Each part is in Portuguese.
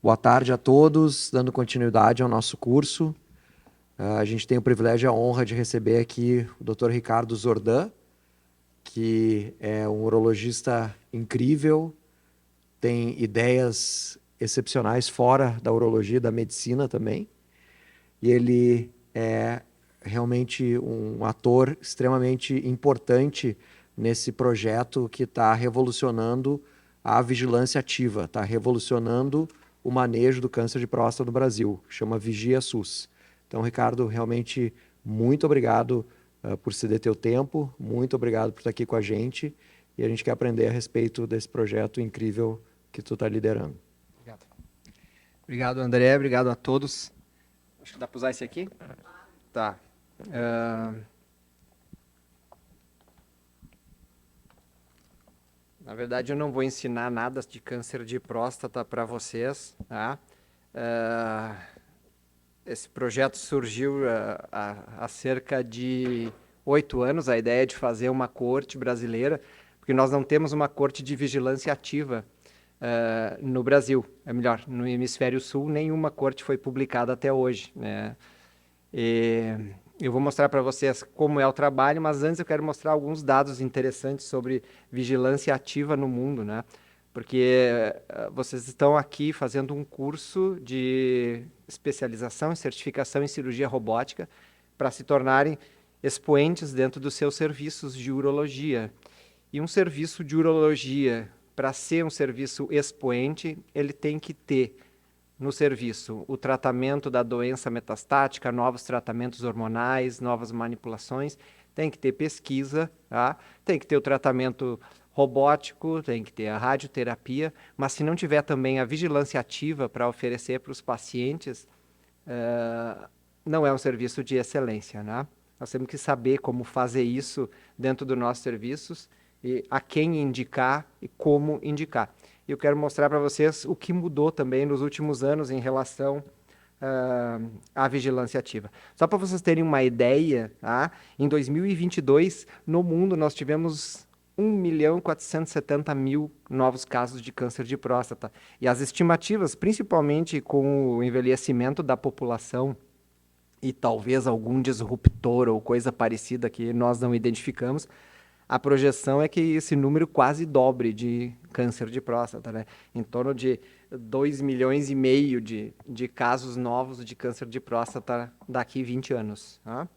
Boa tarde a todos, dando continuidade ao nosso curso. A gente tem o privilégio e a honra de receber aqui o Dr. Ricardo Zordan, que é um urologista incrível, tem ideias excepcionais fora da urologia e da medicina também. E ele é realmente um ator extremamente importante nesse projeto que está revolucionando a vigilância ativa, está revolucionando o manejo do câncer de próstata no Brasil, chama Vigia SUS. Então, Ricardo, realmente muito obrigado por ceder teu tempo, muito obrigado por estar aqui com a gente e a gente quer aprender a respeito desse projeto incrível que tu está liderando. Obrigado. Obrigado, André. Obrigado a todos. Acho que dá para usar esse aqui? Tá. Na verdade, eu não vou ensinar nada de câncer de próstata para vocês, tá? Esse projeto surgiu há cerca de 8 anos, a ideia de fazer uma corte brasileira, porque nós não temos uma corte de vigilância ativa no Brasil. É melhor, no Hemisfério Sul, nenhuma corte foi publicada até hoje, né? E eu vou mostrar para vocês como é o trabalho, mas antes eu quero mostrar alguns dados interessantes sobre vigilância ativa no mundo, né? Porque vocês estão aqui fazendo um curso de especialização e certificação em cirurgia robótica para se tornarem expoentes dentro dos seus serviços de urologia. E um serviço de urologia, para ser um serviço expoente, ele tem que ter no serviço o tratamento da doença metastática, novos tratamentos hormonais, novas manipulações, tem que ter pesquisa, tá? Tem que ter o tratamento robótico, tem que ter a radioterapia, mas se não tiver também a vigilância ativa para oferecer para os pacientes, não é um serviço de excelência, né? Nós temos que saber como fazer isso dentro dos nossos serviços e a quem indicar e como indicar. E eu quero mostrar para vocês o que mudou também nos últimos anos em relação à vigilância ativa. Só para vocês terem uma ideia, tá? Em 2022, no mundo, nós tivemos 1.470.000 novos casos de câncer de próstata. E as estimativas, principalmente com o envelhecimento da população e talvez algum disruptor ou coisa parecida que nós não identificamos, a projeção é que esse número quase dobre de câncer de próstata, né? Em torno de 2,5 milhões de casos novos de câncer de próstata daqui 20 anos. Tá?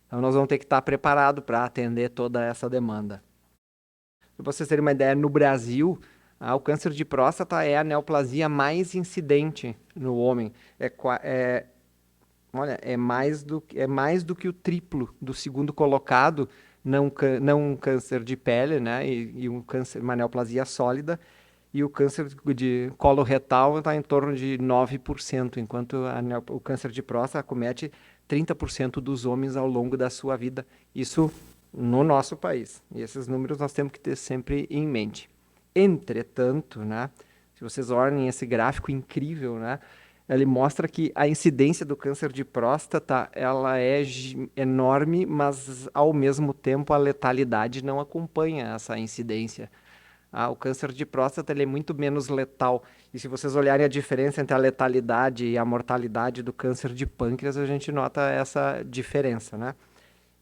Então nós vamos ter que estar preparados para atender toda essa demanda. Para vocês terem uma ideia, no Brasil, o câncer de próstata é a neoplasia mais incidente no homem. Olha, é mais do que o triplo do segundo colocado, não um câncer de pele, né? E um câncer, uma neoplasia sólida. E o câncer de colo retal está em torno de 9%, enquanto o câncer de próstata acomete 30% dos homens ao longo da sua vida. Isso no nosso país. E esses números nós temos que ter sempre em mente. Entretanto, né? Se vocês olhem esse gráfico incrível, né? Ele mostra que a incidência do câncer de próstata ela é enorme, mas ao mesmo tempo a letalidade não acompanha essa incidência. O câncer de próstata ele é muito menos letal. E se vocês olharem a diferença entre a letalidade e a mortalidade do câncer de pâncreas, a gente nota essa diferença, né?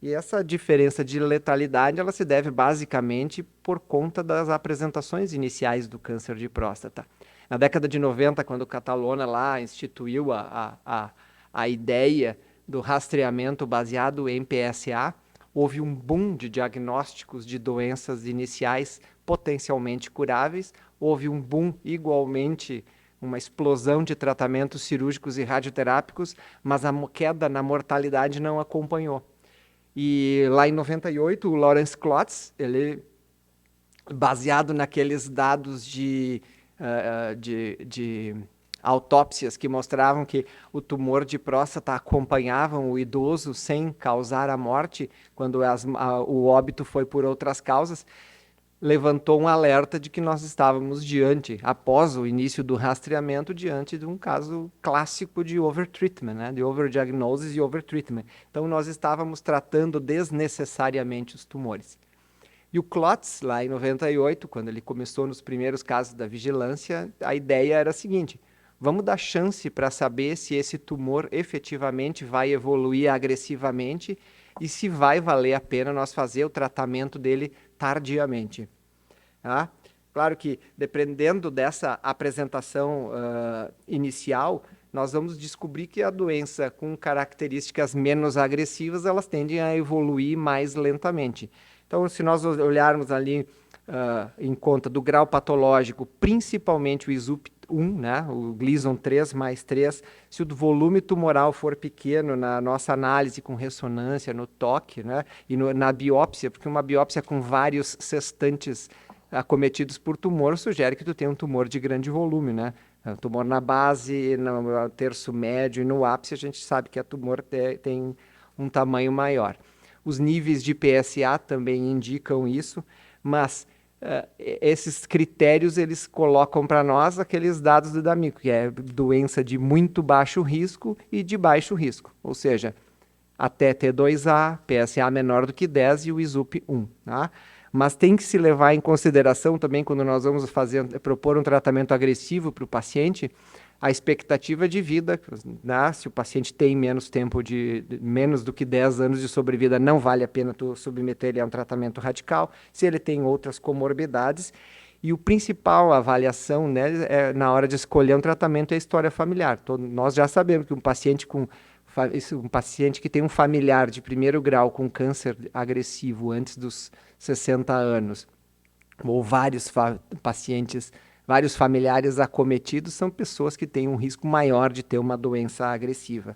E essa diferença de letalidade ela se deve basicamente por conta das apresentações iniciais do câncer de próstata. Na década de 90, quando o Catalona lá instituiu a ideia do rastreamento baseado em PSA, houve um boom de diagnósticos de doenças iniciais potencialmente curáveis, houve um boom igualmente, uma explosão de tratamentos cirúrgicos e radioterápicos, mas a queda na mortalidade não acompanhou. E lá em 98, o Lawrence Klotz, ele, baseado naqueles dados de autópsias que mostravam que o tumor de próstata acompanhava o idoso sem causar a morte, quando o óbito foi por outras causas, levantou um alerta de que nós estávamos diante, após o início do rastreamento, diante de um caso clássico de overtreatment, né? De overdiagnosis e overtreatment. Então, nós estávamos tratando desnecessariamente os tumores. E o Klotz, lá em 98, quando ele começou nos primeiros casos da vigilância, a ideia era a seguinte: Vamos dar chance para saber se esse tumor efetivamente vai evoluir agressivamente e se vai valer a pena nós fazer o tratamento dele tardiamente. Tá? Claro que, dependendo dessa apresentação inicial, nós vamos descobrir que a doença com características menos agressivas, elas tendem a evoluir mais lentamente. Então, se nós olharmos ali em conta do grau patológico, principalmente o ISUP1, né, o Gleason 3+3, se o volume tumoral for pequeno na nossa análise com ressonância, no toque, né, e na biópsia, porque uma biópsia com vários sextantes acometidos por tumor sugere que tu tem um tumor de grande volume, né? Tumor na base, no terço médio e no ápice, a gente sabe que a tumor tem um tamanho maior. Os níveis de PSA também indicam isso, mas esses critérios eles colocam para nós aqueles dados do D'Amico, que é doença de muito baixo risco e de baixo risco, ou seja, até T2A, PSA menor do que 10 e o ISUP1, tá? Mas tem que se levar em consideração também, quando nós vamos propor um tratamento agressivo para o paciente, a expectativa de vida, né? Se o paciente tem menos tempo menos do que 10 anos de sobrevida, não vale a pena tu submeter ele a um tratamento radical. Se ele tem outras comorbidades, e o principal avaliação, né, na hora de escolher um tratamento é a história familiar. Nós já sabemos que um paciente que tem um familiar de primeiro grau com câncer agressivo antes dos 60 anos, ou vários vários familiares acometidos, são pessoas que têm um risco maior de ter uma doença agressiva.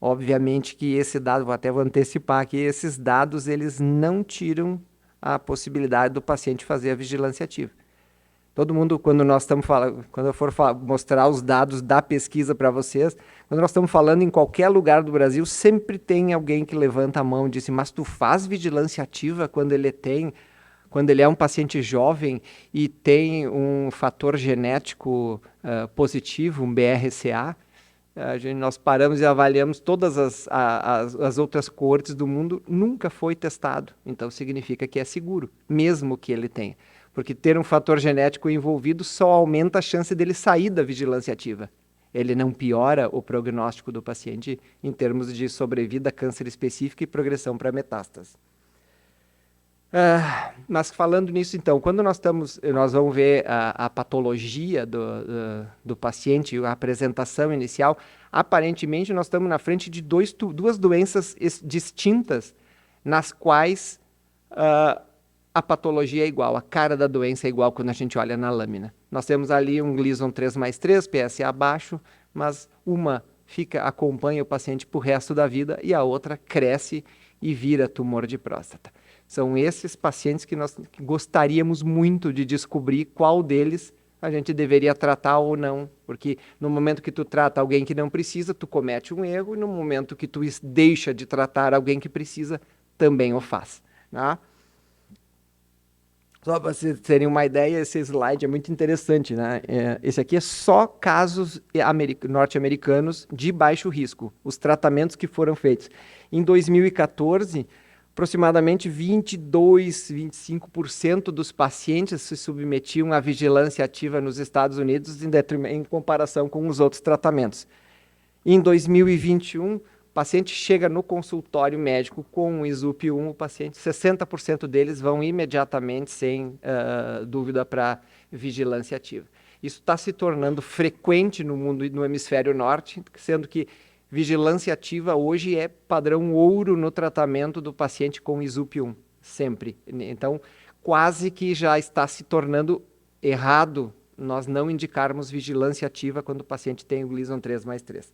Obviamente que esse dado, vou antecipar aqui, esses dados eles não tiram a possibilidade do paciente fazer a vigilância ativa. Todo mundo, quando nós estamos falando, quando eu for mostrar os dados da pesquisa para vocês, quando nós estamos falando em qualquer lugar do Brasil, sempre tem alguém que levanta a mão e diz, mas tu faz vigilância ativa quando ele é um paciente jovem e tem um fator genético positivo, um BRCA? Nós paramos e avaliamos todas as outras coortes do mundo, nunca foi testado. Então significa que é seguro, mesmo que ele tenha. Porque ter um fator genético envolvido só aumenta a chance dele sair da vigilância ativa. Ele não piora o prognóstico do paciente em termos de sobrevida, câncer específico e progressão para metástase. Mas falando nisso, então, quando nós vamos ver a patologia do paciente, a apresentação inicial, aparentemente nós estamos na frente de duas doenças distintas, nas quais a patologia é igual, a cara da doença é igual quando a gente olha na lâmina. Nós temos ali um Gleason 3+3, PSA baixo, mas uma acompanha o paciente para o resto da vida e a outra cresce e vira tumor de próstata. São esses pacientes que nós gostaríamos muito de descobrir qual deles a gente deveria tratar ou não, porque no momento que tu trata alguém que não precisa, tu comete um erro, e no momento que tu deixa de tratar alguém que precisa, também o faz, tá? Só para vocês terem uma ideia, esse slide é muito interessante, né? Esse aqui é só casos norte-americanos de baixo risco, os tratamentos que foram feitos. Em 2014, aproximadamente 22-25% dos pacientes se submetiam à vigilância ativa nos Estados Unidos em comparação com os outros tratamentos. Em 2021, o paciente chega no consultório médico com o ISUP1, 60% deles vão imediatamente, sem dúvida, para vigilância ativa. Isso está se tornando frequente no mundo e no hemisfério norte, sendo que vigilância ativa hoje é padrão ouro no tratamento do paciente com ISUP1, sempre. Então, quase que já está se tornando errado nós não indicarmos vigilância ativa quando o paciente tem o Gleason 3+3.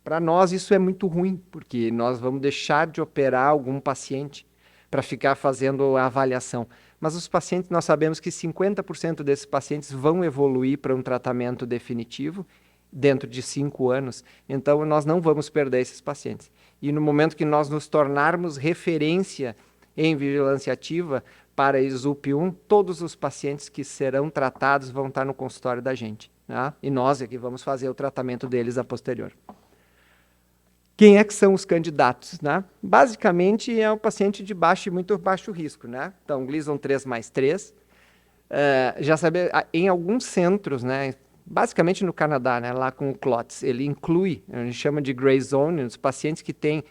Para nós isso é muito ruim, porque nós vamos deixar de operar algum paciente para ficar fazendo a avaliação. Mas os pacientes, nós sabemos que 50% desses pacientes vão evoluir para um tratamento definitivo dentro de 5 anos, então nós não vamos perder esses pacientes. E no momento que nós nos tornarmos referência em vigilância ativa para ISUP1, todos os pacientes que serão tratados vão estar no consultório da gente, tá? E nós é que vamos fazer o tratamento deles a posterior. Quem é que são os candidatos, né? Basicamente é um paciente de baixo e muito baixo risco, né? Então, Gleason 3+3, já sabe, em alguns centros, né, basicamente no Canadá, né, lá com o clots, ele inclui, a gente chama de gray zone, os pacientes que têm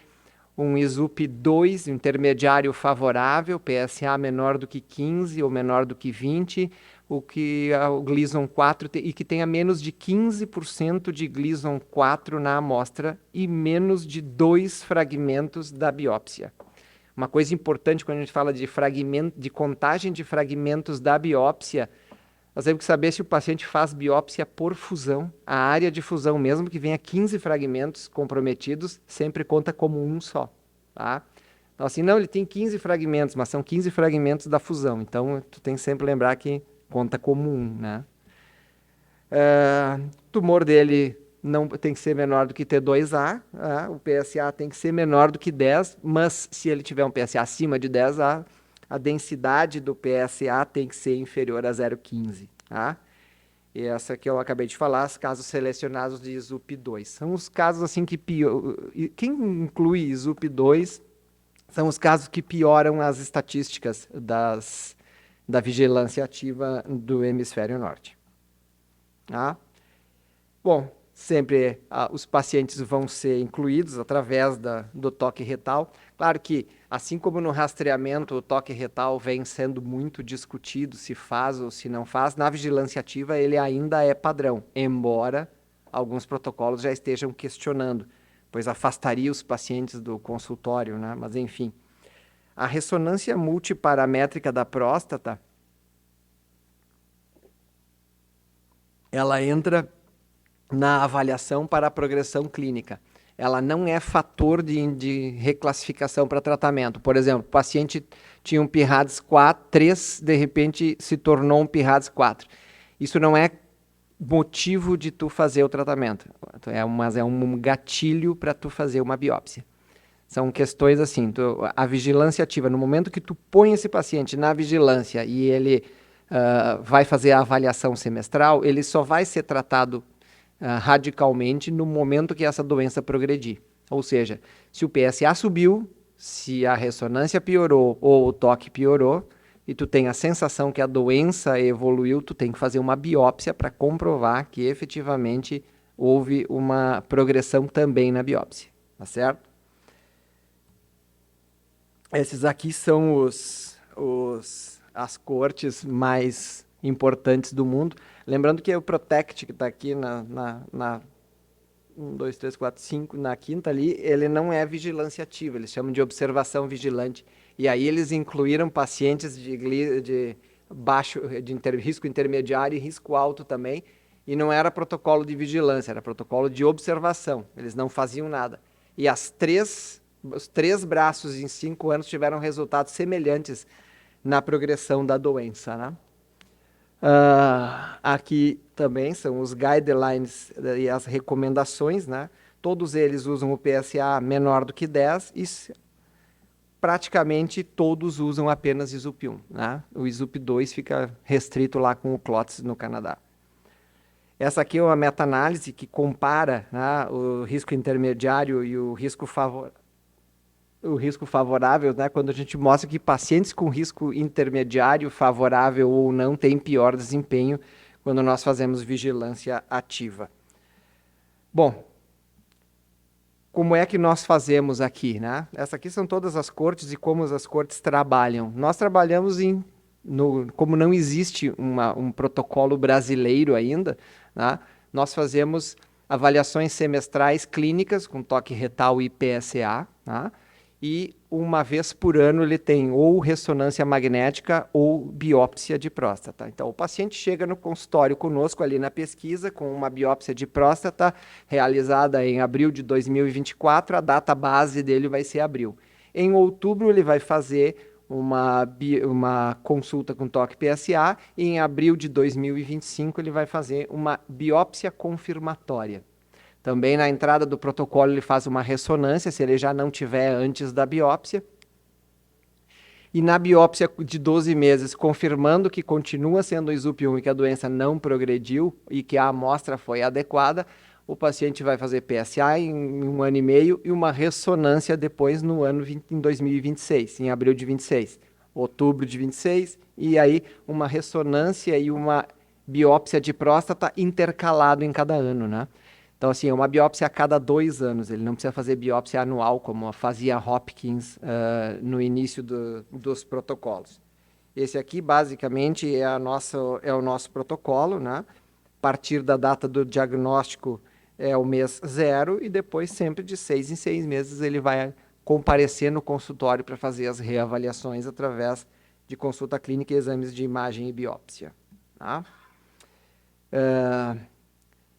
um ISUP2 intermediário favorável, PSA menor do que 15 ou menor do que 20, o Gleason 4 e que tenha menos de 15% de Gleason 4 na amostra e menos de 2 fragmentos da biópsia. Uma coisa importante quando a gente fala de contagem de fragmentos da biópsia, nós temos que saber se o paciente faz biópsia por fusão. A área de fusão, mesmo que venha 15 fragmentos comprometidos, sempre conta como um só. Tá? Então, assim, não, ele tem 15 fragmentos, mas são 15 fragmentos da fusão. Então, tu tem que sempre lembrar que conta como um. Né? O tumor dele não tem que ser menor do que T2A, o PSA tem que ser menor do que 10, mas se ele tiver um PSA acima de 10A, a densidade do PSA tem que ser inferior a 0,15. Tá? E essa que eu acabei de falar, os casos selecionados de ISUP2. São os casos assim que pioram. Quem inclui ISUP2 são os casos que pioram as estatísticas da vigilância ativa do hemisfério norte. Tá? Bom, sempre os pacientes vão ser incluídos através do toque retal. Claro que, assim como no rastreamento, o toque retal vem sendo muito discutido se faz ou se não faz, na vigilância ativa ele ainda é padrão, embora alguns protocolos já estejam questionando, pois afastaria os pacientes do consultório, né? Mas enfim. A ressonância multiparamétrica da próstata, ela entra na avaliação para a progressão clínica. Ela não é fator de reclassificação para tratamento. Por exemplo, o paciente tinha um PIRADS 3, de repente se tornou um PIRADS 4. Isso não é motivo de tu fazer o tratamento, mas é um gatilho para tu fazer uma biópsia. São questões assim, a vigilância ativa, no momento que tu põe esse paciente na vigilância e ele vai fazer a avaliação semestral, ele só vai ser tratado radicalmente no momento que essa doença progredir. Ou seja, se o PSA subiu, se a ressonância piorou ou o toque piorou, e tu tem a sensação que a doença evoluiu, tu tem que fazer uma biópsia para comprovar que efetivamente houve uma progressão também na biópsia. Tá certo? Esses aqui são as cortes mais importantes do mundo. Lembrando que o Protect, que está aqui na 1, 2, 3, 4, 5, na quinta ali, ele não é vigilância ativa, eles chamam de observação vigilante. E aí eles incluíram pacientes de baixo, risco intermediário e risco alto também, e não era protocolo de vigilância, era protocolo de observação, eles não faziam nada. E os 3 braços em 5 anos tiveram resultados semelhantes na progressão da doença, né? Aqui também são os guidelines e as recomendações, né? Todos eles usam o PSA menor do que 10 e praticamente todos usam apenas ISUP1, né? O ISUP2 fica restrito lá com o CLOTS no Canadá. Essa aqui é uma meta-análise que compara, né, o risco intermediário e o risco favorável, né, quando a gente mostra que pacientes com risco intermediário, favorável ou não, têm pior desempenho quando nós fazemos vigilância ativa. Bom, como é que nós fazemos aqui, né? Essas aqui são todas as cortes e como as cortes trabalham. Nós trabalhamos como não existe um protocolo brasileiro ainda, né, nós fazemos avaliações semestrais clínicas com toque retal e PSA, né? E uma vez por ano ele tem ou ressonância magnética ou biópsia de próstata. Então, o paciente chega no consultório conosco ali na pesquisa com uma biópsia de próstata realizada em abril de 2024, a data base dele vai ser abril. Em outubro ele vai fazer uma consulta com toque PSA e em abril de 2025 ele vai fazer uma biópsia confirmatória. Também na entrada do protocolo ele faz uma ressonância, se ele já não tiver antes da biópsia. E na biópsia de 12 meses, confirmando que continua sendo ISUP1 e que a doença não progrediu e que a amostra foi adequada, o paciente vai fazer PSA em 1 ano e meio e uma ressonância depois em 2026, em abril de 26, outubro de 26, e aí uma ressonância e uma biópsia de próstata intercalado em cada ano, né? Então, assim, é uma biópsia a cada 2 anos. Ele não precisa fazer biópsia anual, como fazia Hopkins no início dos protocolos. Esse aqui, basicamente, é o nosso protocolo, né? A partir da data do diagnóstico é o mês 0 e depois, sempre de 6 em 6 meses, ele vai comparecer no consultório para fazer as reavaliações através de consulta clínica e exames de imagem e biópsia. Tá?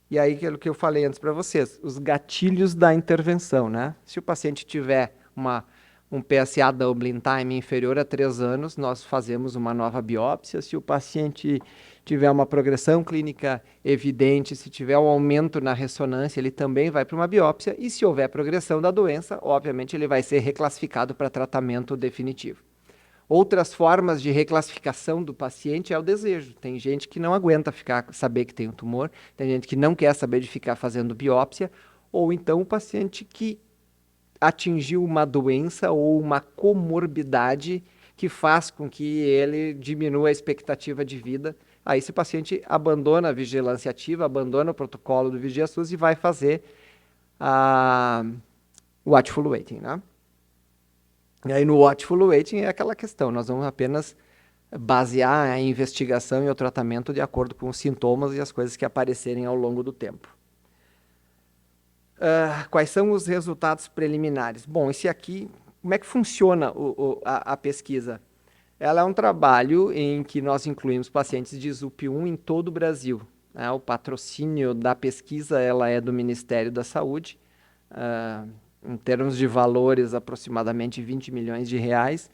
E aí, aquilo que eu falei antes para vocês, os gatilhos da intervenção, né? Se o paciente tiver um PSA doubling time inferior a 3 anos, nós fazemos uma nova biópsia. Se o paciente tiver uma progressão clínica evidente, se tiver um aumento na ressonância, ele também vai para uma biópsia. E se houver progressão da doença, obviamente ele vai ser reclassificado para tratamento definitivo. Outras formas de reclassificação do paciente é o desejo. Tem gente que não aguenta saber que tem um tumor, tem gente que não quer saber de ficar fazendo biópsia, ou então o paciente que atingiu uma doença ou uma comorbidade que faz com que ele diminua a expectativa de vida. Aí esse paciente abandona a vigilância ativa, abandona o protocolo do Vigia SUS e vai fazer o watchful waiting, né? E aí no watchful waiting é aquela questão, nós vamos apenas basear a investigação e o tratamento de acordo com os sintomas e as coisas que aparecerem ao longo do tempo. Quais são os resultados preliminares? Bom, esse aqui, como é que funciona a pesquisa? Ela é um trabalho em que nós incluímos pacientes de ZUP1 em todo o Brasil. Né? O patrocínio da pesquisa ela é do Ministério da Saúde, em termos de valores, aproximadamente 20 milhões de reais.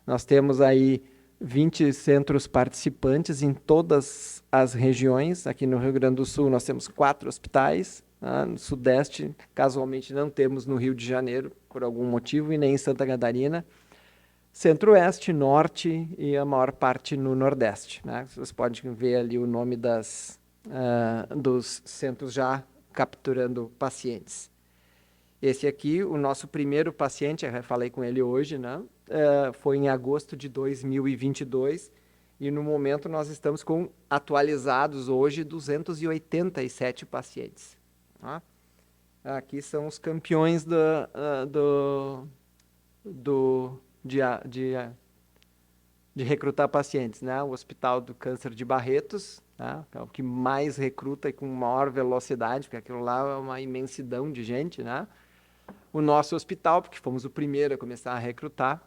Nós temos aí 20 centros participantes em todas as regiões. Aqui no Rio Grande do Sul nós temos 4 hospitais. No Sudeste, casualmente, não temos no Rio de Janeiro, por algum motivo, e nem em Santa Catarina. Centro-Oeste, Norte e a maior parte no Nordeste. Né? Vocês podem ver ali o nome dos centros já capturando pacientes. Esse aqui, o nosso primeiro paciente, eu falei com ele hoje, né? Foi em agosto de 2022, e no momento nós estamos com atualizados hoje 287 pacientes. Tá? Aqui são os campeões de recrutar pacientes, né? O Hospital do Câncer de Barretos, tá? É o que mais recruta e com maior velocidade, porque aquilo lá é uma imensidão de gente, né? O nosso hospital, porque fomos o primeiro a começar a recrutar,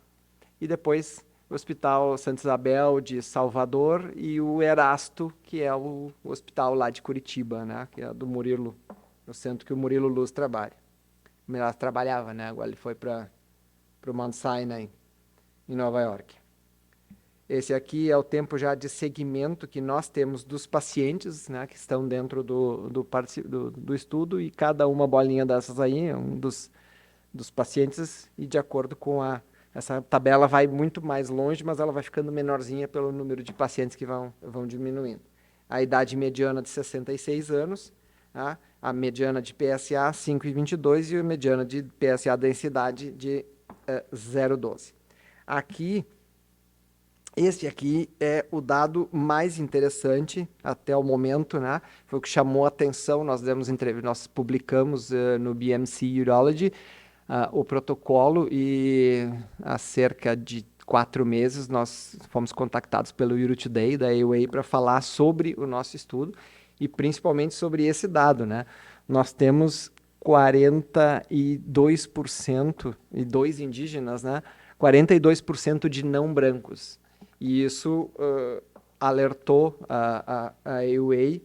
e depois o Hospital Santa Isabel de Salvador e o Erasto, que é o hospital lá de Curitiba, né? Que é do Murilo, no centro que o Murilo Luz trabalhava, né? Agora ele foi para o Mount Sinai, em Nova York. Esse aqui é o tempo já de segmento que nós temos dos pacientes, né, que estão dentro do estudo, e cada uma bolinha dessas aí é um dos pacientes, e de acordo com essa tabela vai muito mais longe, mas ela vai ficando menorzinha pelo número de pacientes que vão diminuindo. A idade mediana de 66 anos, tá? A mediana de PSA 5,22 e a mediana de PSA densidade de 0,12. Esse aqui é o dado mais interessante até o momento, né? Foi o que chamou a atenção. Nós publicamos no BMC Urology o protocolo, e há cerca de 4 meses nós fomos contactados pelo Uro Today da AUA para falar sobre o nosso estudo e principalmente sobre esse dado, né? Nós temos 42%, e 2 indígenas, né? 42% de não brancos. E isso alertou a AUA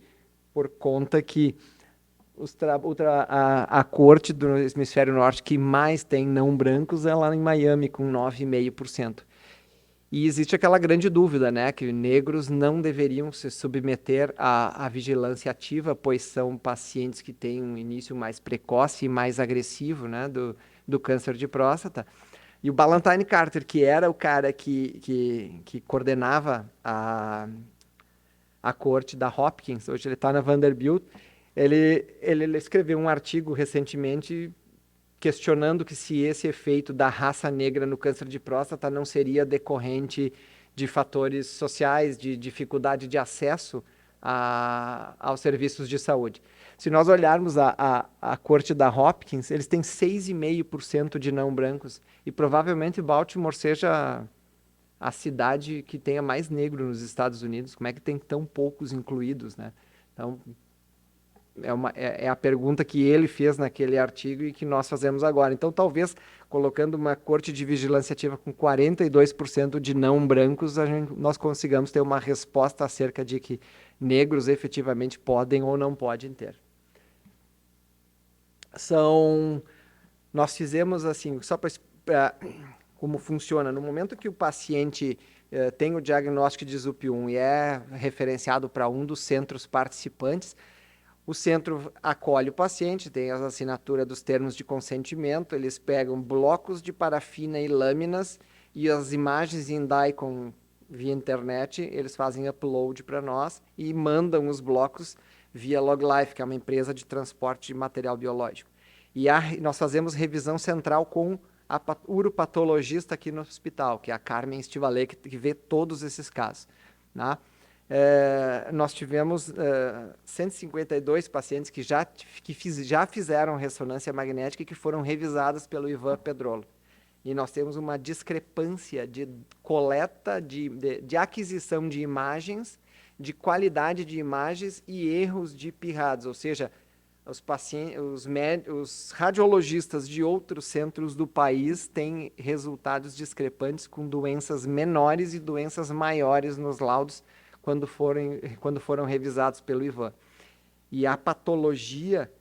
por conta que a corte do hemisfério norte que mais tem não brancos é lá em Miami, com 9,5%. E existe aquela grande dúvida, né, que negros não deveriam se submeter à vigilância ativa, pois são pacientes que têm um início mais precoce e mais agressivo, né, do câncer de próstata. E o Ballantine Carter, que era o cara que coordenava a corte da Hopkins, hoje ele está na Vanderbilt, ele escreveu um artigo recentemente questionando que se esse efeito da raça negra no câncer de próstata não seria decorrente de fatores sociais, de dificuldade de acesso aos serviços de saúde. Se nós olharmos a corte da Hopkins, eles têm 6,5% de não brancos, e provavelmente Baltimore seja a cidade que tenha mais negro nos Estados Unidos. Como é que tem tão poucos incluídos, né? Então, é a pergunta que ele fez naquele artigo e que nós fazemos agora. Então, talvez, colocando uma corte de vigilância ativa com 42% de não brancos, nós consigamos ter uma resposta acerca de que negros efetivamente podem ou não podem ter. Nós fizemos assim, só para como funciona. No momento que o paciente tem o diagnóstico de ZUP1 e é referenciado para um dos centros participantes, o centro acolhe o paciente, tem a assinatura dos termos de consentimento, eles pegam blocos de parafina e lâminas e as imagens em Daikon via internet, eles fazem upload para nós e mandam os blocos via LogLife, que é uma empresa de transporte de material biológico. E nós fazemos revisão central com a uropatologista aqui no hospital, que é a Carmen Estivalé, que vê todos esses casos, né? Nós tivemos 152 pacientes que já fizeram ressonância magnética e que foram revisadas pelo Ivan Pedrolo. E nós temos uma discrepância de coleta, de aquisição de imagens, de qualidade de imagens e erros de PIRADS, ou seja, os radiologistas de outros centros do país têm resultados discrepantes com doenças menores e doenças maiores nos laudos quando foram revisados pelo Ivan. E a patologia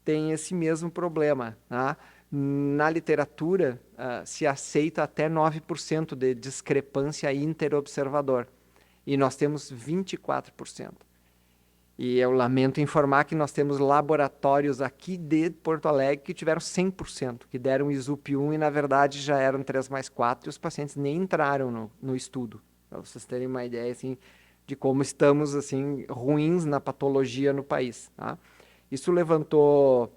tem esse mesmo problema, tá? Na literatura, se aceita até 9% de discrepância interobservador. E nós temos 24%. E eu lamento informar que nós temos laboratórios aqui de Porto Alegre que tiveram 100%, que deram ISUP1 e, na verdade, já eram 3+4 e os pacientes nem entraram no estudo. Para vocês terem uma ideia, assim, de como estamos assim ruins na patologia no país, tá? Isso levantou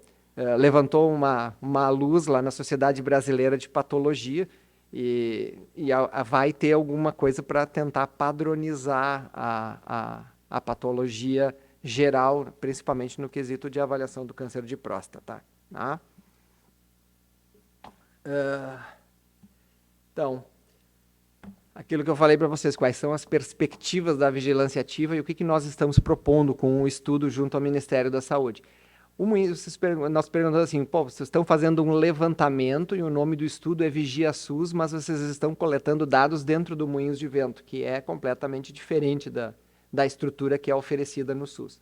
uma luz lá na Sociedade Brasileira de Patologia e vai ter alguma coisa para tentar padronizar a patologia geral, principalmente no quesito de avaliação do câncer de próstata, tá? Então, aquilo que eu falei para vocês, quais são as perspectivas da vigilância ativa e o que nós estamos propondo com o estudo junto ao Ministério da Saúde. Nós perguntamos assim, pô, vocês estão fazendo um levantamento e o nome do estudo é Vigia SUS, mas vocês estão coletando dados dentro do Moinhos de Vento, que é completamente diferente da estrutura que é oferecida no SUS.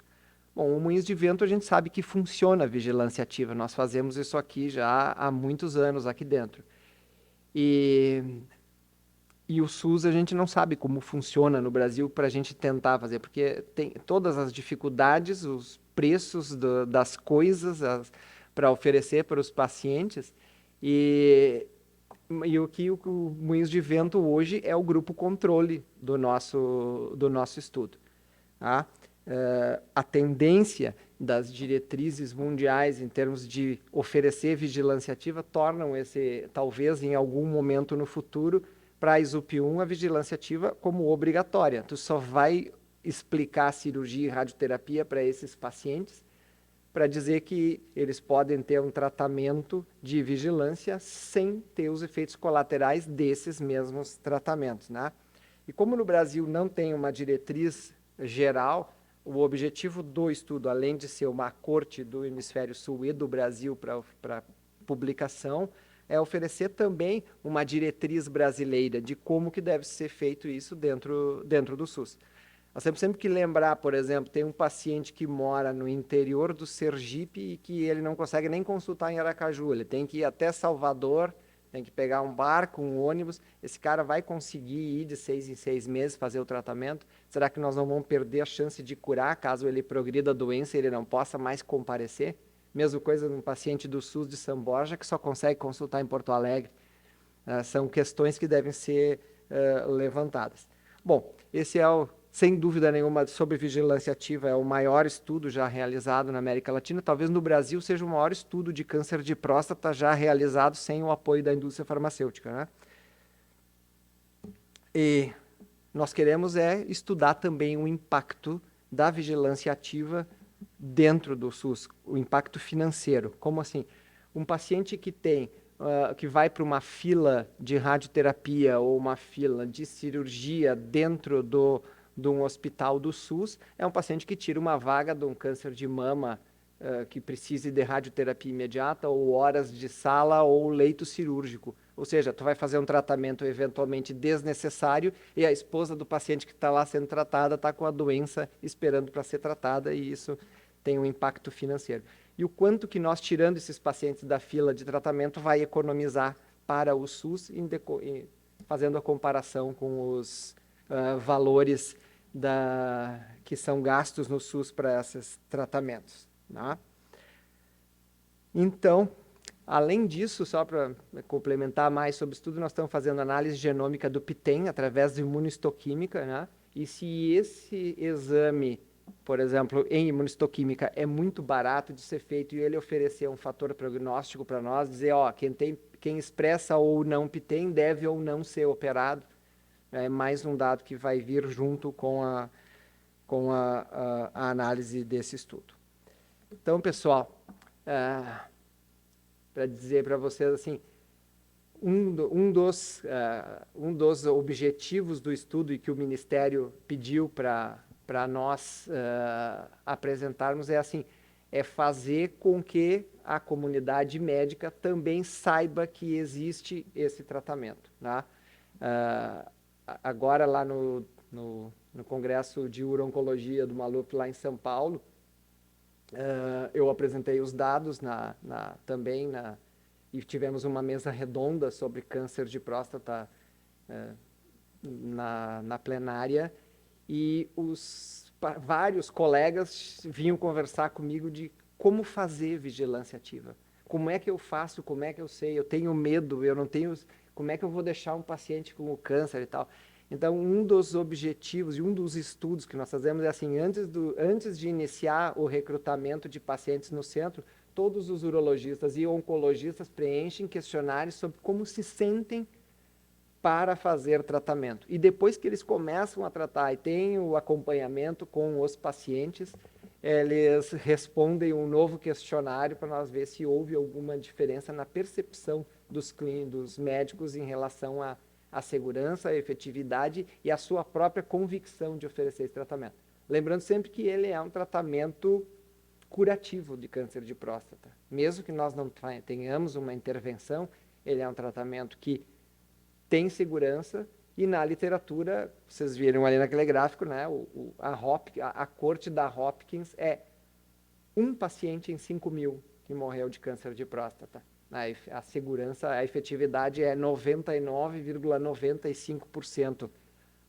Bom, o Moinhos de Vento a gente sabe que funciona a vigilância ativa, nós fazemos isso aqui já há muitos anos aqui dentro. E o SUS a gente não sabe como funciona no Brasil para a gente tentar fazer, porque tem todas as dificuldades, os preços das coisas para oferecer para os pacientes, e o Moinhos de Vento hoje é o grupo controle do nosso estudo. Tá? A tendência das diretrizes mundiais em termos de oferecer vigilância ativa tornam talvez em algum momento no futuro, para a ISUP1, a vigilância ativa como obrigatória. Tu só vai explicar cirurgia e radioterapia para esses pacientes para dizer que eles podem ter um tratamento de vigilância sem ter os efeitos colaterais desses mesmos tratamentos, né? E como no Brasil não tem uma diretriz geral, o objetivo do estudo, além de ser uma corte do Hemisfério Sul e do Brasil para publicação, é oferecer também uma diretriz brasileira de como que deve ser feito isso dentro do SUS. Nós temos sempre que lembrar, por exemplo, tem um paciente que mora no interior do Sergipe e que ele não consegue nem consultar em Aracaju, ele tem que ir até Salvador, tem que pegar um barco, um ônibus, esse cara vai conseguir ir de 6 em 6 meses fazer o tratamento? Será que nós não vamos perder a chance de curar caso ele progrida a doença e ele não possa mais comparecer? Mesma coisa num paciente do SUS de São Borja que só consegue consultar em Porto Alegre. São questões que devem ser levantadas. Bom, esse sem dúvida nenhuma, sobre vigilância ativa, é o maior estudo já realizado na América Latina. Talvez no Brasil seja o maior estudo de câncer de próstata já realizado sem o apoio da indústria farmacêutica, né? E nós queremos estudar também o impacto da vigilância ativa dentro do SUS, o impacto financeiro. Como assim? Um paciente que tem, que vai para uma fila de radioterapia ou uma fila de cirurgia dentro de um hospital do SUS, é um paciente que tira uma vaga de um câncer de mama que precise de radioterapia imediata, ou horas de sala, ou leito cirúrgico. Ou seja, tu vai fazer um tratamento eventualmente desnecessário e a esposa do paciente que está lá sendo tratada está com a doença esperando para ser tratada, e isso tem um impacto financeiro. E o quanto que nós, tirando esses pacientes da fila de tratamento, vai economizar para o SUS, fazendo a comparação com os valores que são gastos no SUS para esses tratamentos. Né? Então, além disso, só para complementar mais sobre o estudo, nós estamos fazendo análise genômica do PTEN através de imunistoquímica, né? E se esse exame, por exemplo, em imunistoquímica, é muito barato de ser feito e ele oferecer um fator prognóstico para nós, dizer, ó, quem expressa ou não PTEN deve ou não ser operado, é mais um dado que vai vir junto com a análise desse estudo. Então, pessoal, para dizer para vocês assim, um dos objetivos do estudo e que o Ministério pediu para nós apresentarmos é fazer com que a comunidade médica também saiba que existe esse tratamento. Né? Agora, lá no Congresso de Uro-Oncologia do Maluf, lá em São Paulo, eu apresentei os dados também e tivemos uma mesa redonda sobre câncer de próstata na plenária, e vários colegas vinham conversar comigo de como fazer vigilância ativa. Como é que eu faço, como é que eu sei, eu tenho medo, eu não tenho, como é que eu vou deixar um paciente com o câncer e tal. Então, um dos objetivos e um dos estudos que nós fazemos é assim, antes de iniciar o recrutamento de pacientes no centro, todos os urologistas e oncologistas preenchem questionários sobre como se sentem para fazer tratamento. E depois que eles começam a tratar e têm o acompanhamento com os pacientes, eles respondem um novo questionário para nós ver se houve alguma diferença na percepção dos médicos em relação à segurança, à efetividade e à sua própria convicção de oferecer esse tratamento. Lembrando sempre que ele é um tratamento curativo de câncer de próstata. Mesmo que nós não tenhamos uma intervenção, ele é um tratamento que tem segurança, e na literatura, vocês viram ali naquele gráfico, né, a corte da Hopkins é um paciente em 5.000 que morreu de câncer de próstata. A segurança, a efetividade é 99,95%.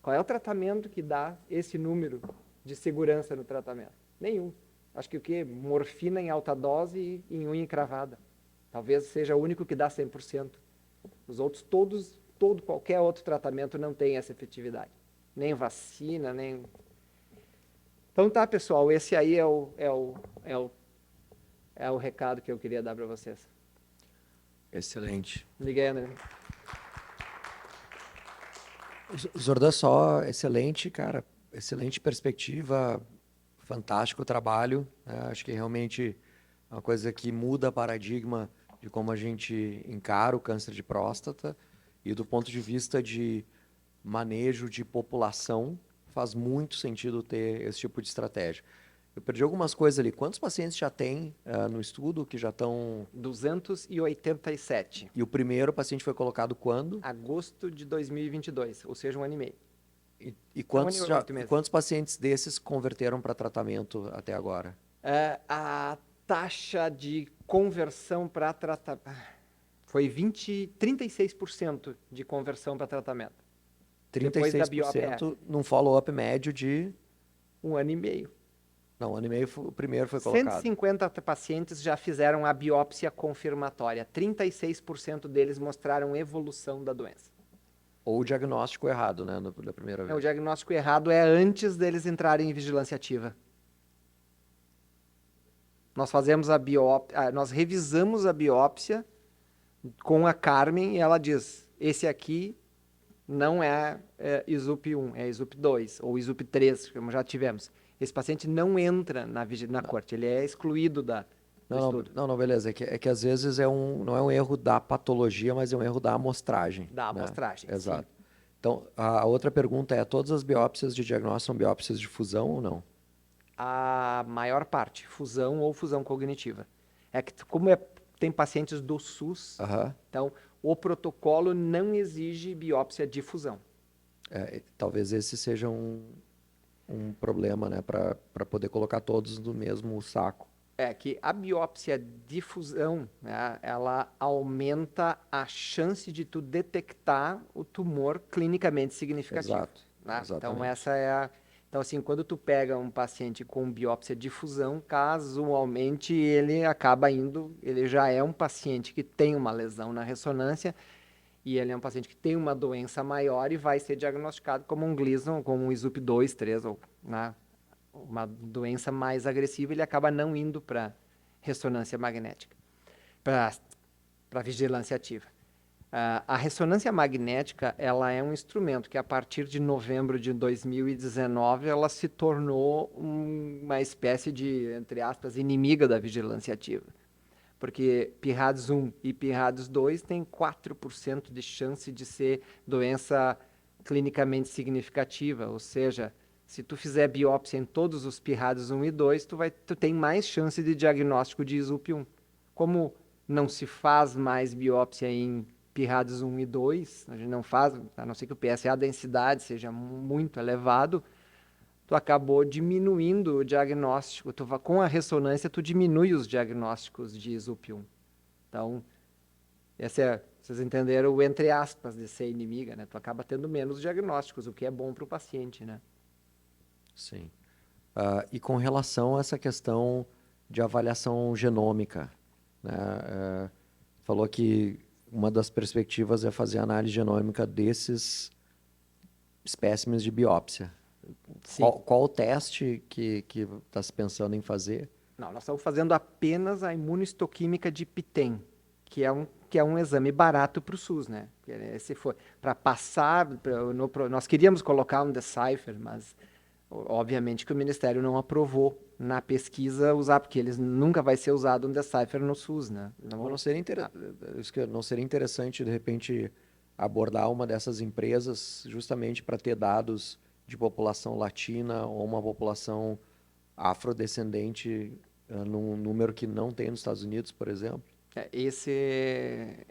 Qual é o tratamento que dá esse número de segurança no tratamento? Nenhum. Acho que o quê? Morfina em alta dose e em unha encravada. Talvez seja o único que dá 100%. Os outros qualquer outro tratamento não tem essa efetividade. Nem vacina, nem... Então tá, pessoal, esse aí é o recado que eu queria dar para vocês. Excelente. Liguei, André. Zordan, só excelente, cara. Excelente perspectiva, fantástico trabalho. Acho que realmente é uma coisa que muda paradigma de como a gente encara o câncer de próstata, e do ponto de vista de manejo de população, faz muito sentido ter esse tipo de estratégia. Eu perdi algumas coisas ali. Quantos pacientes já tem no estudo que já estão... 287. E o primeiro paciente foi colocado quando? Agosto de 2022, ou seja, 1 ano e meio. E quantos pacientes desses converteram para tratamento até agora? A taxa de conversão para tratamento foi 36% de conversão para tratamento. 36% num follow-up médio de... 1 ano e meio. Não, 1 ano e meio o primeiro foi colocado. 150 pacientes já fizeram a biópsia confirmatória. 36% deles mostraram evolução da doença. Ou o diagnóstico errado, né, da primeira vez. O diagnóstico errado é antes deles entrarem em vigilância ativa. Nós fazemos a biópsia, nós revisamos a biópsia com a Carmen e ela diz, esse aqui não é ISUP 1, é ISUP 2 ou ISUP 3, como já tivemos. esse paciente não entra na corte, ele é excluído do estudo. Não, beleza. É que às vezes não é um erro da patologia, mas é um erro da amostragem. Da né? amostragem, Exato. sim. Então, a outra pergunta é: todas as biópsias de diagnóstico são biópsias de fusão ou não? A maior parte, fusão ou fusão cognitiva. É que tem pacientes do SUS, Aham. então o protocolo não exige biópsia de fusão. Talvez esse seja um problema, né? Para poder colocar todos no mesmo saco. É que a biópsia de fusão, né, ela aumenta a chance de tu detectar o tumor clinicamente significativo. Exato. Né? Então Exatamente. Então assim, quando tu pega um paciente com biópsia de fusão, casualmente ele acaba ele já é um paciente que tem uma lesão na ressonância e ele é um paciente que tem uma doença maior e vai ser diagnosticado como um Gleason, como um ISUP 2, 3 ou, né, uma doença mais agressiva, ele acaba não indo para ressonância magnética, para vigilância ativa. A ressonância magnética, ela é um instrumento que a partir de novembro de 2019 ela se tornou uma espécie de, entre aspas, inimiga da vigilância ativa. Porque PIRADS 1 e PIRADS 2 têm 4% de chance de ser doença clinicamente significativa, ou seja, se tu fizer biópsia em todos os PIRADS 1 e 2, tu tem mais chance de diagnóstico de ISUP1. Como não se faz mais biópsia em PIRADS 1 e 2, a gente não faz, a não ser que o PSA densidade seja muito elevado, tu acabou diminuindo o diagnóstico. Com a ressonância, tu diminui os diagnósticos de ISUP1. Então, vocês entenderam o entre aspas de ser inimiga, né? Tu acaba tendo menos diagnósticos, o que é bom para o paciente, né? Sim. E com relação a essa questão de avaliação genômica, né? Falou que uma das perspectivas é fazer análise genômica desses espécimes de biópsia. Sim. Qual o teste que está se pensando em fazer? Não, nós estamos fazendo apenas a imunohistoquímica de PTEN, que é um exame barato para o SUS, né? Se for para passar, nós queríamos colocar um Decipher, mas obviamente que o Ministério não aprovou na pesquisa usar, porque eles nunca vai ser usado um Decipher no SUS, né? Isso que não seria interessante, de repente, abordar uma dessas empresas justamente para ter dados de população latina ou uma população afrodescendente num número que não tem nos Estados Unidos, por exemplo? Esse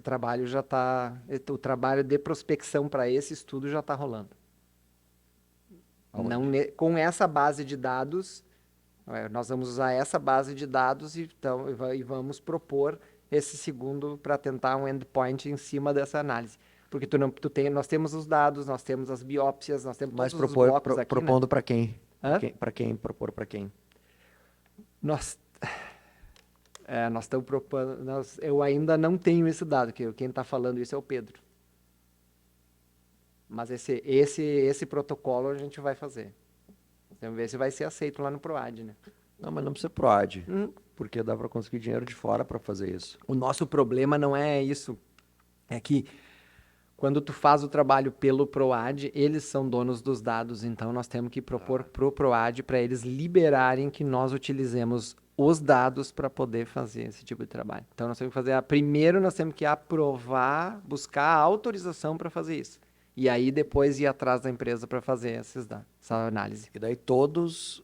trabalho já está, o trabalho de prospecção para esse estudo já está rolando. Não, Aonde? com essa base de dados, nós vamos usar essa base de dados e vamos propor esse segundo para tentar um endpoint em cima dessa análise. Porque nós temos os dados, nós temos as biópsias, nós temos Mas todos os blocos aqui, né? propondo para quem? Hã? Para quem? Propor para quem? Nós, nós estamos propondo, eu ainda não tenho esse dado, que quem está falando isso é o Pedro. Mas esse protocolo a gente vai fazer. Vamos ver se vai ser aceito lá no PROAD, né? Não, mas não precisa PROAD, porque dá para conseguir dinheiro de fora para fazer isso. O nosso problema não é isso. É que quando tu faz o trabalho pelo PROAD, eles são donos dos dados, então nós temos que propor pro PROAD para eles liberarem que nós utilizemos os dados para poder fazer esse tipo de trabalho. Então nós temos que primeiro nós temos que aprovar, buscar a autorização para fazer isso. E aí depois ir atrás da empresa para fazer essa análise. E daí todos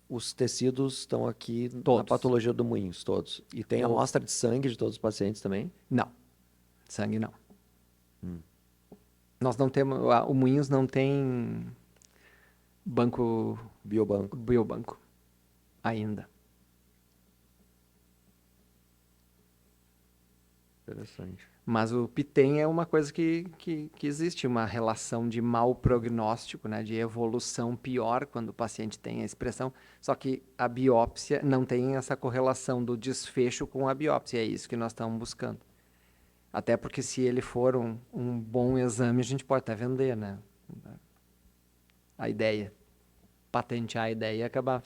os tecidos estão aqui na Todos. patologia do Moinhos, todos. E tem Todos. amostra de sangue de todos os pacientes também? Não. Sangue não. Nós não temos, o Moinhos não tem biobanco ainda. Interessante. Mas o PTEN é uma coisa que existe, uma relação de mau prognóstico, né, de evolução pior quando o paciente tem a expressão, só que a biópsia não tem essa correlação do desfecho com a biópsia, é isso que nós estamos buscando. Até porque se ele for um bom exame, a gente pode até vender, né? A ideia. Patentear a ideia e acabar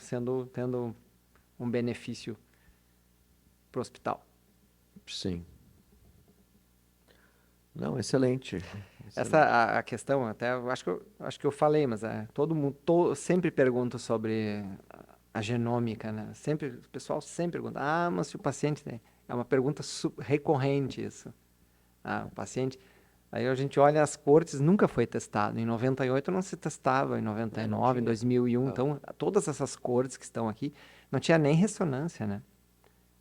tendo um benefício para o hospital. Sim. Não, excelente. Essa a questão, até eu acho que eu falei, mas todo mundo sempre pergunta sobre a genômica, né? Sempre, o pessoal sempre pergunta, mas se o paciente tem. É uma pergunta recorrente isso. O paciente. Aí a gente olha as cortes, nunca foi testado. Em 98 não se testava, em 99, em 2001. Então, todas essas cortes que estão aqui, não tinha nem ressonância, né?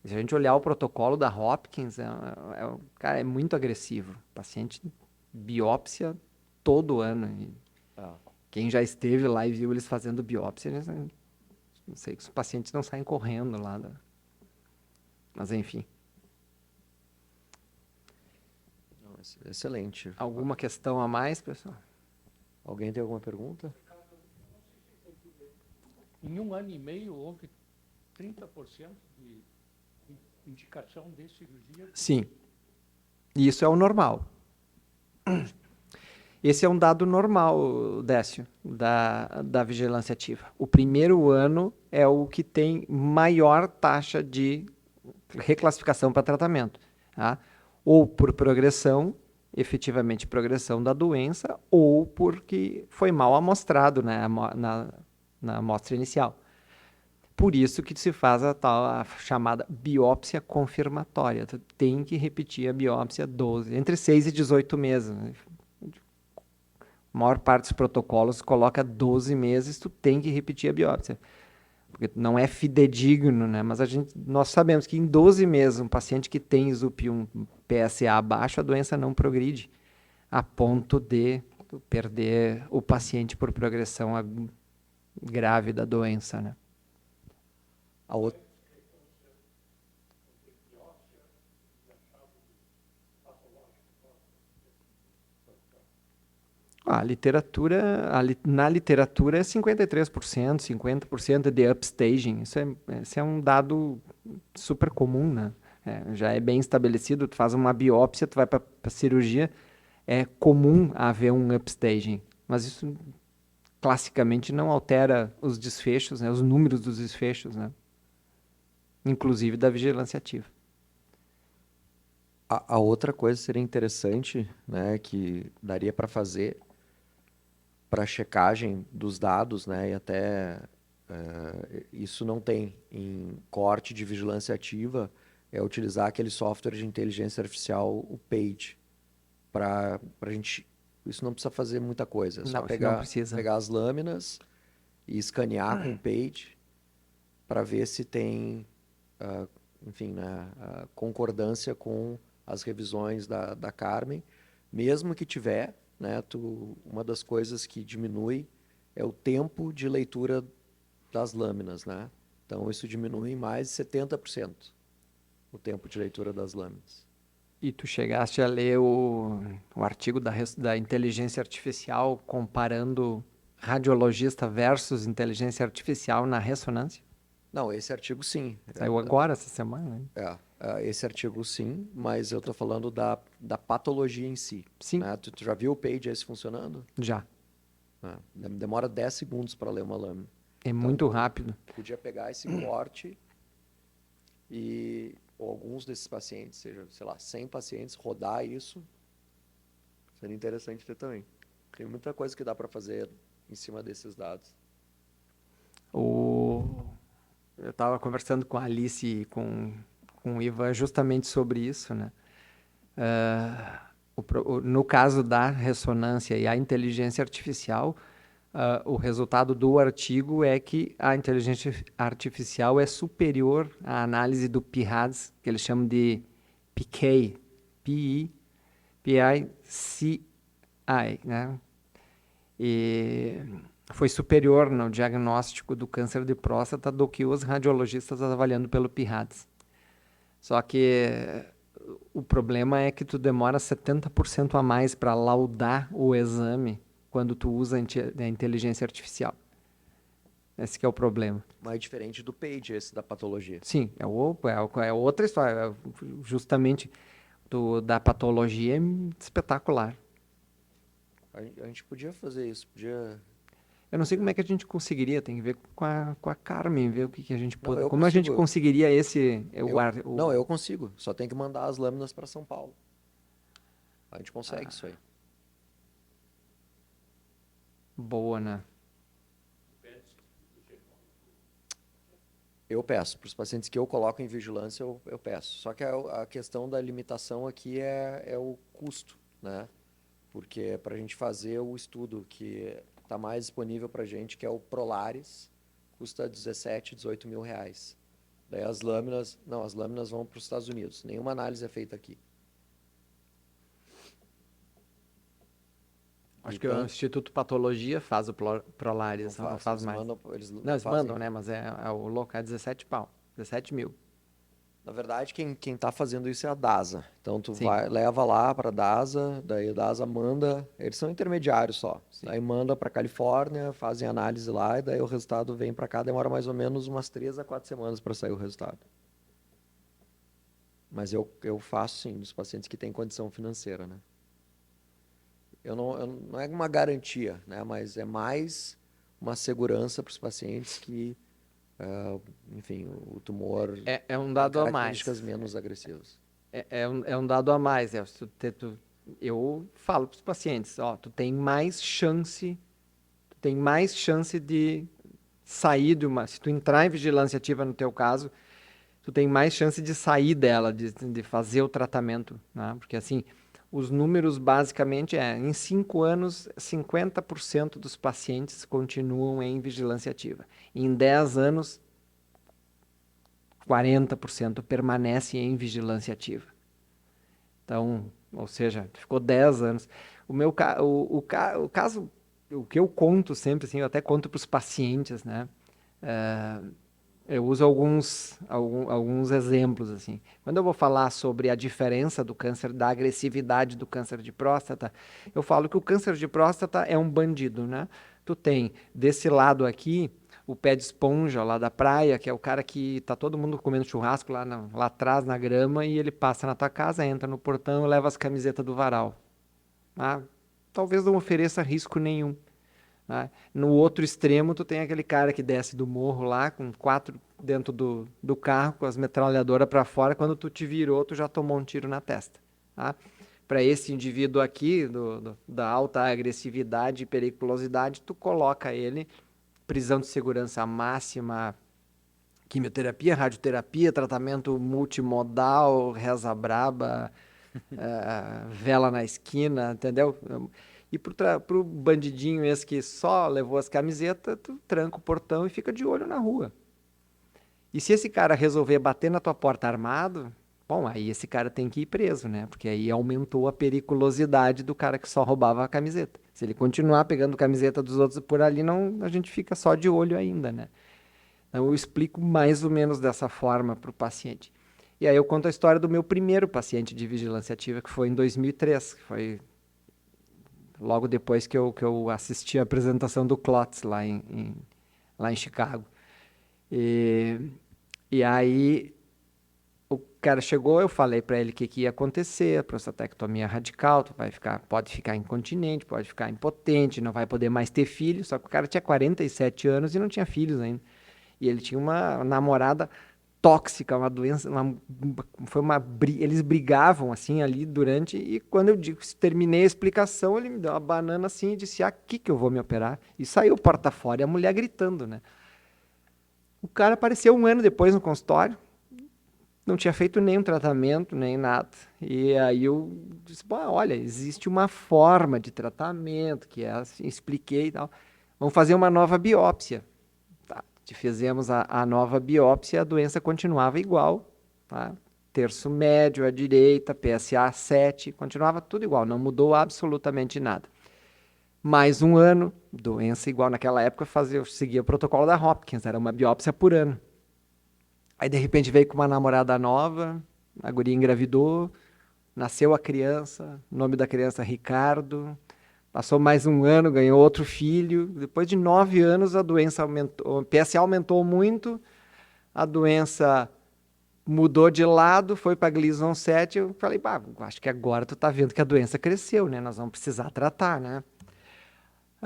Se a gente olhar o protocolo da Hopkins, cara, é muito agressivo. O paciente biópsia todo ano. E quem já esteve lá e viu eles fazendo biópsia, não sei que os pacientes não saem correndo lá. Mas enfim. Excelente. Alguma questão a mais, pessoal? Alguém tem alguma pergunta? Em 1 ano e meio houve 30% de indicação de cirurgia. Sim. Isso é o normal. Esse é um dado normal, Décio, da vigilância ativa. O primeiro ano é o que tem maior taxa de reclassificação para tratamento. Tá? Ou por progressão, efetivamente progressão da doença, ou porque foi mal amostrado, né, na amostra inicial. Por isso que se faz a chamada biópsia confirmatória. Tu tem que repetir a biópsia entre 6 e 18 meses. Né? A maior parte dos protocolos coloca 12 meses, tu tem que repetir a biópsia. Porque não é fidedigno, né? Mas nós sabemos que em 12 meses, um paciente que tem SUP1 PSA abaixo, a doença não progride a ponto de perder o paciente por progressão grave da doença, né? A outra... Na literatura é 53%, 50% de upstaging. Esse é um dado super comum, né? Já é bem estabelecido, tu faz uma biópsia, tu vai para cirurgia, é comum haver um upstaging. Mas isso classicamente não altera os desfechos, né? Os números dos desfechos, né? Inclusive da vigilância ativa. A outra coisa seria interessante, né, que daria para fazer para checagem dos dados, né, e até isso não tem em corte de vigilância ativa, é utilizar aquele software de inteligência artificial, o PAGE, para a gente... Isso não precisa fazer muita coisa, é só Não pegar as lâminas e escanear com o PAGE para ver se tem, enfim, né, concordância com as revisões da Carmen. Mesmo que tiver, né, uma das coisas que diminui é o tempo de leitura das lâminas, né? Então, isso diminui em mais de 70% o tempo de leitura das lâminas. E tu chegaste a ler o artigo da inteligência artificial comparando radiologista versus inteligência artificial na ressonância? Não, esse artigo sim. Saiu agora, essa semana. Né? Esse artigo sim, mas eu estou falando da patologia em si. Sim. Né? Tu já viu o PageS funcionando? Já. Demora 10 segundos para ler uma lâmina. É então, muito rápido. Podia pegar esse corte e alguns desses pacientes, seja, sei lá, 100 pacientes, rodar isso. Seria interessante ter também. Tem muita coisa que dá para fazer em cima desses dados. Eu estava conversando com a Alice e com o Ivan justamente sobre isso, né? No caso da ressonância e a inteligência artificial, o resultado do artigo é que a inteligência artificial é superior à análise do PIHADS, que eles chamam de PICI, P-I-C-I, né? E foi superior no diagnóstico do câncer de próstata do que os radiologistas avaliando pelo PIHADS. Só que o problema é que tu demora 70% a mais para laudar o exame quando tu usa a inteligência artificial. Esse que é o problema. Mas é diferente do PAGE, esse da patologia. Sim, é outra história. Justamente da patologia é espetacular. A gente podia fazer isso, podia... Eu não sei como é que a gente conseguiria, tem que ver com a Carmen, ver o que a gente pode... Como consigo. A gente conseguiria esse... Não, eu consigo, só tem que mandar as lâminas para São Paulo. A gente consegue isso aí. boa, né? Eu peço, para os pacientes que eu coloco em vigilância, eu peço. Só que a questão da limitação aqui é o custo, né? Porque para a gente fazer o estudo que está mais disponível para a gente, que é o Prolaris, custa 17, 18 mil reais. Daí as lâminas vão para os Estados Unidos. Nenhuma análise é feita aqui. Acho que o Instituto Patologia faz o Prolaris, não faz eles mais. mandam, Não, eles fazem. mandam, né? Mas o local é 17 pau, 17 mil. Na verdade, quem está fazendo isso é a DASA. Então, tu Sim. leva lá para a DASA, daí a DASA manda, eles são intermediários só. Sim. Daí manda para Califórnia, fazem análise lá, e daí o resultado vem para cá, demora mais ou menos umas 3 a 4 semanas para sair o resultado. Mas eu faço sim, dos pacientes que têm condição financeira, né? Não é uma garantia, né? Mas é mais uma segurança para os pacientes que, enfim, o tumor É um tem dado a mais. características menos agressivas. É um dado a mais. Eu falo para os pacientes, ó, tu tem mais chance de sair de uma... Se tu entrar em vigilância ativa no teu caso, tu tem mais chance de sair dela, de fazer o tratamento, né? Porque assim, os números basicamente em 5 anos, 50% dos pacientes continuam em vigilância ativa. Em 10 anos, 40% permanecem em vigilância ativa. Então, ou seja, ficou 10 anos. O caso, o que eu conto sempre, assim, eu até conto para os pacientes, né? Eu uso alguns exemplos, assim. Quando eu vou falar sobre a diferença do câncer, da agressividade do câncer de próstata, eu falo que o câncer de próstata é um bandido, né? Tu tem, desse lado aqui, o pé de esponja lá da praia, que é o cara que tá todo mundo comendo churrasco lá atrás na grama e ele passa na tua casa, entra no portão e leva as camisetas do varal. Ah, talvez não ofereça risco nenhum. Né? No outro extremo, tu tem aquele cara que desce do morro lá, com 4 dentro do carro, com as metralhadoras para fora. Quando tu te virou, tu já tomou um tiro na testa. Tá? Para esse indivíduo aqui, da alta agressividade e periculosidade, tu coloca ele prisão de segurança máxima, quimioterapia, radioterapia, tratamento multimodal, reza braba, vela na esquina, entendeu? E pro bandidinho esse que só levou as camisetas, tu tranca o portão e fica de olho na rua. E se esse cara resolver bater na tua porta armado, bom, aí esse cara tem que ir preso, né? Porque aí aumentou a periculosidade do cara que só roubava a camiseta. Se ele continuar pegando camiseta dos outros por ali, não, a gente fica só de olho ainda, né? Então eu explico mais ou menos dessa forma para o paciente. E aí eu conto a história do meu primeiro paciente de vigilância ativa, que foi em 2003, que foi logo depois que eu assisti a apresentação do Klotz lá em Chicago. E aí o cara chegou, eu falei para ele o que ia acontecer, a prostatectomia radical, pode ficar incontinente, pode ficar impotente, não vai poder mais ter filhos, só que o cara tinha 47 anos e não tinha filhos ainda. E ele tinha uma namorada tóxica, uma doença, eles brigavam assim ali durante, e quando eu terminei a explicação, ele me deu uma banana assim e disse, aqui que eu vou me operar. E saiu porta fora, e a mulher gritando, né? O cara apareceu 1 ano depois no consultório, não tinha feito nenhum tratamento, nem nada. E aí eu disse, olha, existe uma forma de tratamento, que é assim, expliquei e tal. Vamos fazer uma nova biópsia. Tá. Fizemos a nova biópsia, a doença continuava igual. Tá? Terço médio à direita, PSA 7, continuava tudo igual, não mudou absolutamente nada. Mais 1 ano, doença igual. Naquela época eu seguia o protocolo da Hopkins, era uma biópsia por ano. Aí, de repente, veio com uma namorada nova, a guria engravidou, nasceu a criança, o nome da criança é Ricardo, passou mais 1 ano, ganhou outro filho. Depois de 9 anos, a doença aumentou, o PSA aumentou muito, a doença mudou de lado, foi para Gleason 7. Eu falei, acho que agora tu tá vendo que a doença cresceu, né? Nós vamos precisar tratar, né?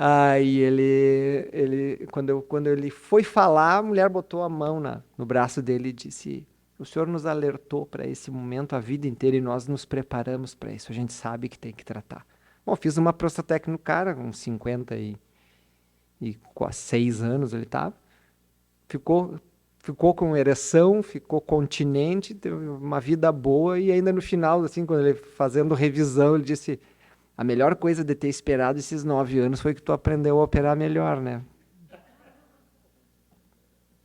Aí quando ele foi falar, a mulher botou a mão no braço dele e disse, o senhor nos alertou para esse momento a vida inteira e nós nos preparamos para isso, a gente sabe que tem que tratar. Bom, fiz uma prostatectomia no cara, com e quase 6 anos ele estava. Ficou com ereção, ficou continente, teve uma vida boa e ainda no final, assim, quando ele fazendo revisão, ele disse: a melhor coisa de ter esperado esses 9 anos foi que tu aprendeu a operar melhor, né?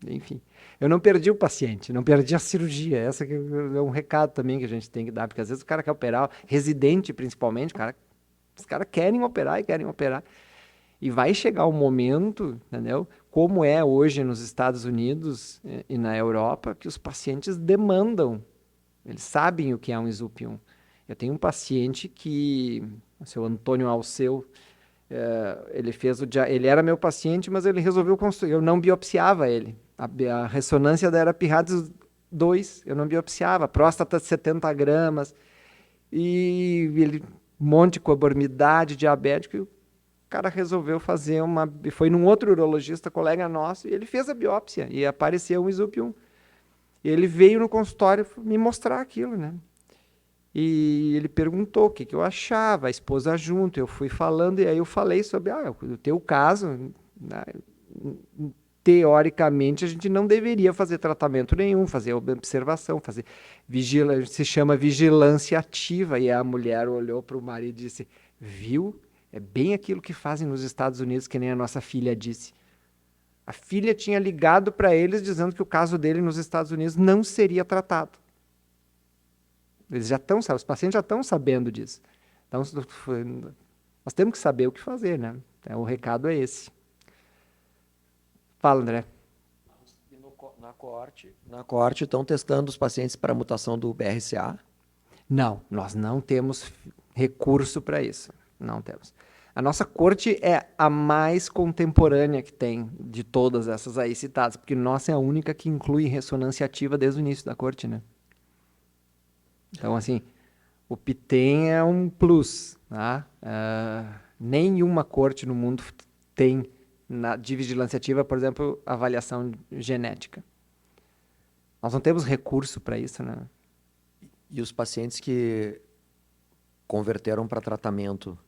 Enfim, eu não perdi o paciente, não perdi a cirurgia. Essa que é um recado também que a gente tem que dar, porque às vezes o cara quer operar, residente principalmente, os caras querem operar e querem operar. E vai chegar um momento, entendeu? Como é hoje nos Estados Unidos e na Europa, que os pacientes demandam. Eles sabem o que é um Exupium. Eu tenho um paciente que, o seu Antônio Alceu, ele era meu paciente, mas ele resolveu construir. Eu não biopsiava ele. A ressonância era Pirrados 2, eu não biopsiava. Próstata de 70 gramas. E ele, um monte de comorbidade, diabético. E o cara resolveu fazer foi num outro urologista, colega nosso, e ele fez a biópsia e apareceu um Exupium. E ele veio no consultório me mostrar aquilo, né? E ele perguntou o que eu achava, a esposa junto, eu fui falando, e aí eu falei sobre o teu caso, né? Teoricamente a gente não deveria fazer tratamento nenhum, fazer observação, fazer vigilância, se chama vigilância ativa. E a mulher olhou para o marido e disse: viu? É bem aquilo que fazem nos Estados Unidos, que nem a nossa filha disse. A filha tinha ligado para eles dizendo que o caso dele nos Estados Unidos não seria tratado. Eles já estão, os pacientes já estão sabendo disso. Então, nós temos que saber o que fazer, né? Então, o recado é esse. Fala, André. Na coorte estão testando os pacientes para mutação do BRCA? Não, nós não temos recurso para isso. Não temos. A nossa corte é a mais contemporânea que tem de todas essas aí citadas, porque nossa é a única que inclui ressonância ativa desde o início da corte, né? Então, assim, o PITEM é um plus, tá? Nenhuma corte no mundo tem de vigilância ativa, por exemplo, avaliação genética. Nós não temos recurso para isso, né? E os pacientes que converteram para tratamento,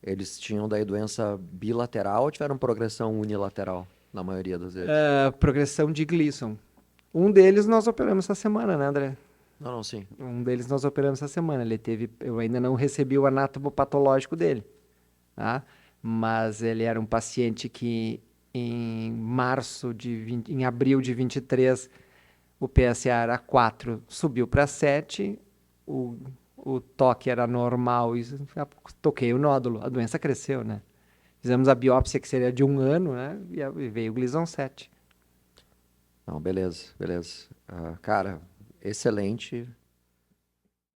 eles tinham daí doença bilateral ou tiveram progressão unilateral, na maioria das vezes? Progressão de Gleason. Um deles nós operamos essa semana, né, André? Não, sim. Um deles nós operamos essa semana. Eu ainda não recebi o anatomopatológico dele, tá? Mas ele era um paciente que em abril de 23, o PSA era 4, subiu para 7, o toque era normal e toquei o nódulo, a doença cresceu, né? Fizemos a biópsia que seria de 1 ano, né? E veio o Gleason 7. Não, beleza. Cara, excelente.